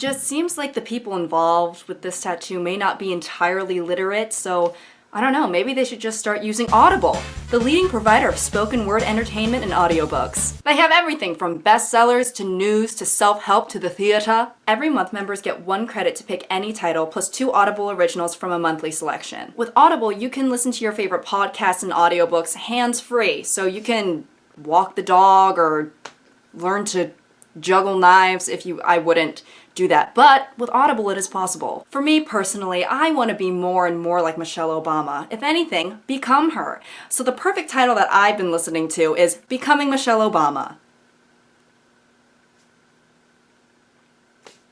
Just seems like the people involved with this tattoo may not be entirely literate, so I don't know, maybe they should just start using Audible, the leading provider of spoken word entertainment and audiobooks. They have everything from bestsellers to news to self-help to the theater. Every month, members get 1 credit to pick any title plus 2 Audible originals from a monthly selection. With Audible, you can listen to your favorite podcasts and audiobooks hands-free, so you can walk the dog or learn to juggle knives I wouldn't do that. But with Audible, it is possible. For me personally, I want to be more and more like Michelle Obama. If anything, become her. So the perfect title that I've been listening to is Becoming Michelle Obama.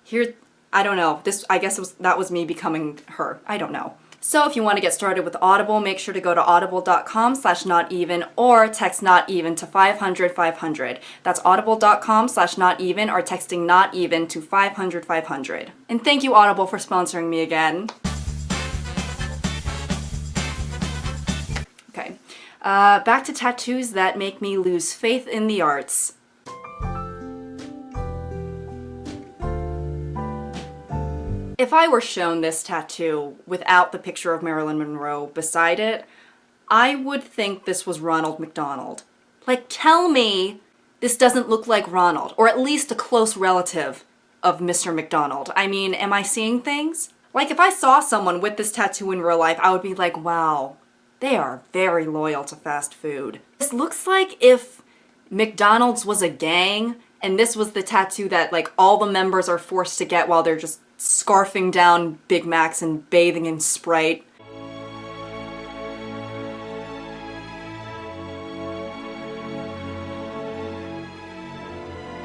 Here, I don't know. That was me becoming her. I don't know. So if you want to get started with Audible, make sure to go to audible.com/noteven or text not even to 500 500. That's audible.com/not even or texting not even to 500 500. And thank you, Audible, for sponsoring me again. Okay, back to tattoos that make me lose faith in the arts. If I were shown this tattoo without the picture of Marilyn Monroe beside it, I would think this was Ronald McDonald. Like, tell me this doesn't look like Ronald, or at least a close relative of Mr. McDonald. I mean, am I seeing things? Like, if I saw someone with this tattoo in real life, I would be like, wow, they are very loyal to fast food. This looks like if McDonald's was a gang, and this was the tattoo that, like, all the members are forced to get while they're just scarfing down Big Macs and bathing in Sprite.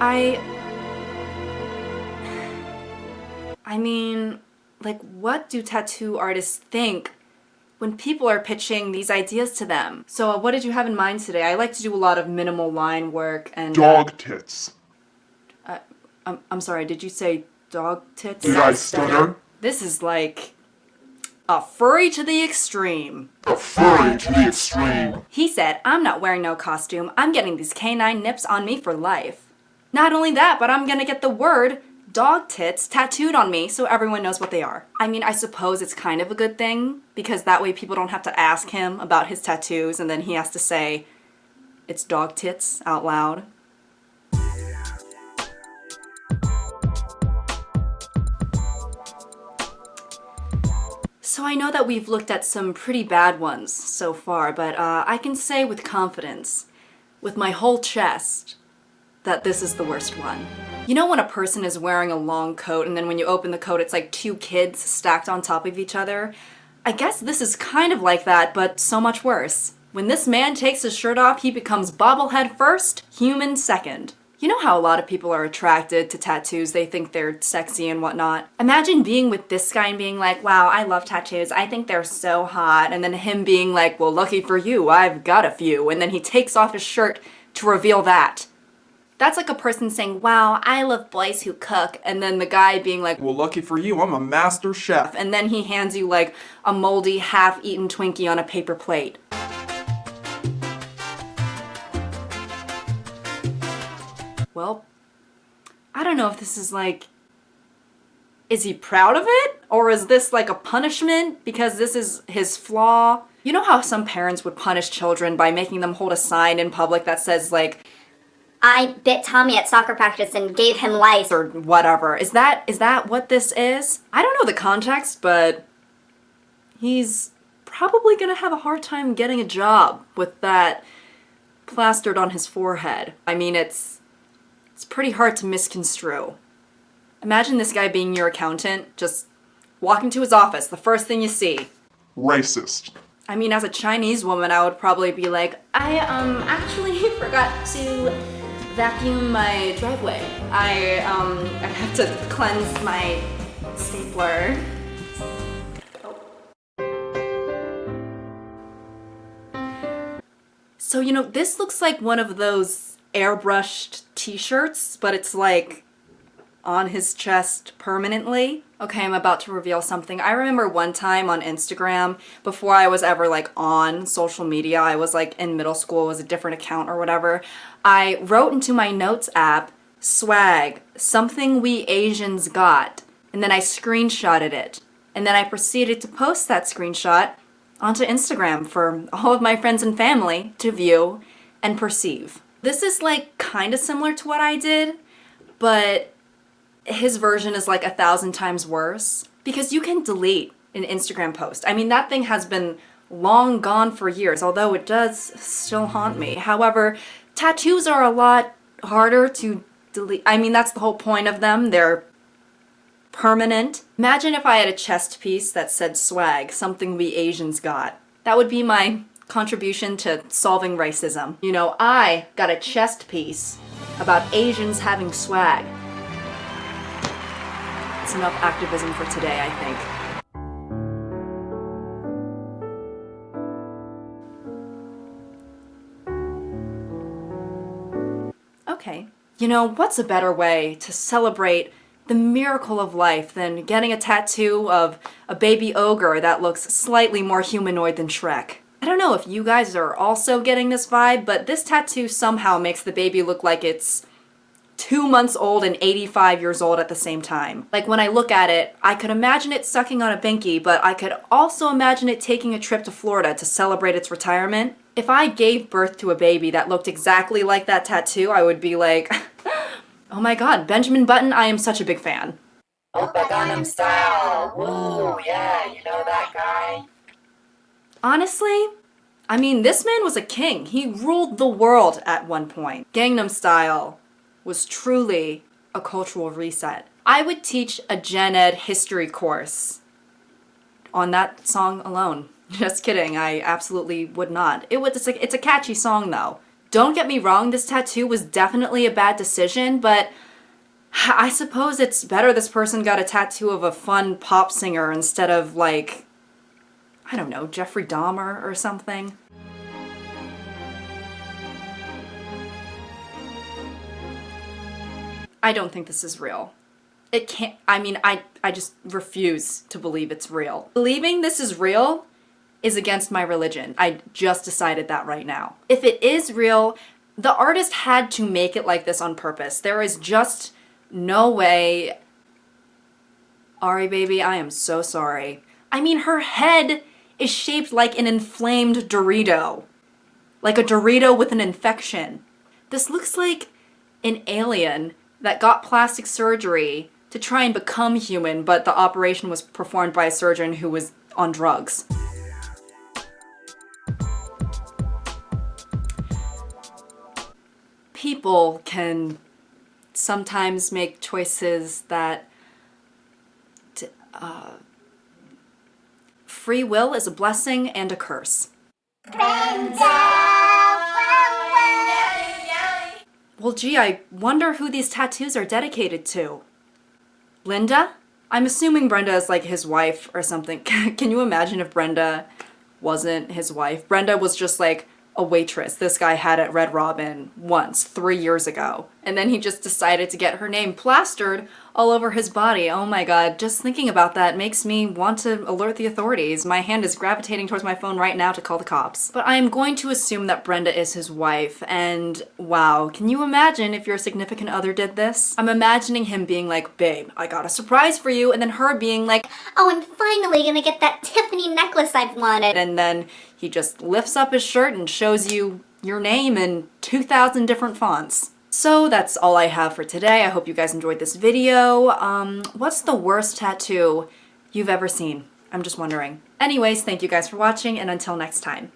I mean, like, what do tattoo artists think when people are pitching these ideas to them? So what did you have in mind today? I like to do a lot of minimal line work and dog tits. I'm sorry, did you say dog tits? Did I stutter? This is like a furry to the extreme. A furry to the extreme. He said, I'm not wearing no costume. I'm getting these canine nips on me for life. Not only that, but I'm gonna get the word dog tits tattooed on me so everyone knows what they are. I mean, I suppose it's kind of a good thing because that way people don't have to ask him about his tattoos and then he has to say it's dog tits out loud. So I know that we've looked at some pretty bad ones so far, but I can say with confidence, with my whole chest, that this is the worst one. You know when a person is wearing a long coat and then when you open the coat it's like 2 kids stacked on top of each other? I guess this is kind of like that, but so much worse. When this man takes his shirt off, he becomes bobblehead first, human second. You know how a lot of people are attracted to tattoos, they think they're sexy and whatnot? Imagine being with this guy and being like, wow, I love tattoos, I think they're so hot, and then him being like, well, lucky for you, I've got a few, and then he takes off his shirt to reveal that. That's like a person saying, wow, I love boys who cook, and then the guy being like, Well, lucky for you, I'm a master chef. and then he hands you like a moldy, half-eaten Twinkie on a paper plate. Well, I don't know if this is like, is he proud of it? Or is this like a punishment because this is his flaw? You know how some parents would punish children by making them hold a sign in public that says like, I bit Tommy at soccer practice and gave him lice. or whatever. Is that what this is? I don't know the context, but he's probably gonna have a hard time getting a job with that plastered on his forehead. I mean, it's pretty hard to misconstrue. Imagine this guy being your accountant, just walking to his office, the first thing you see. Racist. I mean, as a Chinese woman, I would probably be like, I actually forgot to vacuum my driveway. I have to cleanse my stapler. So, you know, this looks like one of those airbrushed t-shirts, but it's like on his chest permanently. Okay, I'm about to reveal something. I remember one time on Instagram, before I was ever like on social media, I was like in middle school, it was a different account or whatever, I wrote into my notes app swag, something we Asians got. And then I screenshotted it. And then I proceeded to post that screenshot onto Instagram for all of my friends and family to view and perceive. This is like kind of similar to what I did, but his version is like 1,000 times worse because you can delete an Instagram post. I mean, that thing has been long gone for years, although it does still haunt me. However, tattoos are a lot harder to delete. I mean, that's the whole point of them. They're permanent. Imagine if I had a chest piece that said swag, something we Asians got. That would be my contribution to solving racism. You know, I got a chest piece about Asians having swag. It's enough activism for today, I think. Okay. You know, what's a better way to celebrate the miracle of life than getting a tattoo of a baby ogre that looks slightly more humanoid than Shrek? I don't know if you guys are also getting this vibe, but this tattoo somehow makes the baby look like it's 2 months old and 85 years old at the same time. Like when I look at it, I could imagine it sucking on a binky, but I could also imagine it taking a trip to Florida to celebrate its retirement. If I gave birth to a baby that looked exactly like that tattoo, I would be like, oh my god, Benjamin Button, I am such a big fan. Oppa Gangnam Style! Woo, yeah, you know that guy? Honestly, I mean, this man was a king. He ruled the world at one point. Gangnam Style was truly a cultural reset. I would teach a gen ed history course on that song alone. Just kidding, I absolutely would not. It's a catchy song though. Don't get me wrong, this tattoo was definitely a bad decision, but I suppose it's better this person got a tattoo of a fun pop singer instead of like, I don't know, Jeffrey Dahmer or something. I don't think this is real. It can't, I mean, I just refuse to believe it's real. Believing this is real is against my religion. I just decided that right now. If it is real, the artist had to make it like this on purpose. There is just no way. Ari baby, I am so sorry. I mean, her head is shaped like an inflamed Dorito. Like a Dorito with an infection. This looks like an alien that got plastic surgery to try and become human, but the operation was performed by a surgeon who was on drugs. People can sometimes make choices that free will is a blessing and a curse. Well, gee, I wonder who these tattoos are dedicated to. Linda? I'm assuming Brenda is like his wife or something. Can you imagine if Brenda wasn't his wife? Brenda was just like a waitress this guy had at Red Robin once, 3 years ago. And then he just decided to get her name plastered all over his body. Oh my god, just thinking about that makes me want to alert the authorities. My hand is gravitating towards my phone right now to call the cops. But I am going to assume that Brenda is his wife, and wow, can you imagine if your significant other did this? I'm imagining him being like, babe, I got a surprise for you, and then her being like, Oh, I'm finally gonna get that Tiffany necklace I've wanted. and then he just lifts up his shirt and shows you your name in 2,000 different fonts. So that's all I have for today. I hope you guys enjoyed this video. What's the worst tattoo you've ever seen? I'm just wondering. Anyways, thank you guys for watching, and until next time.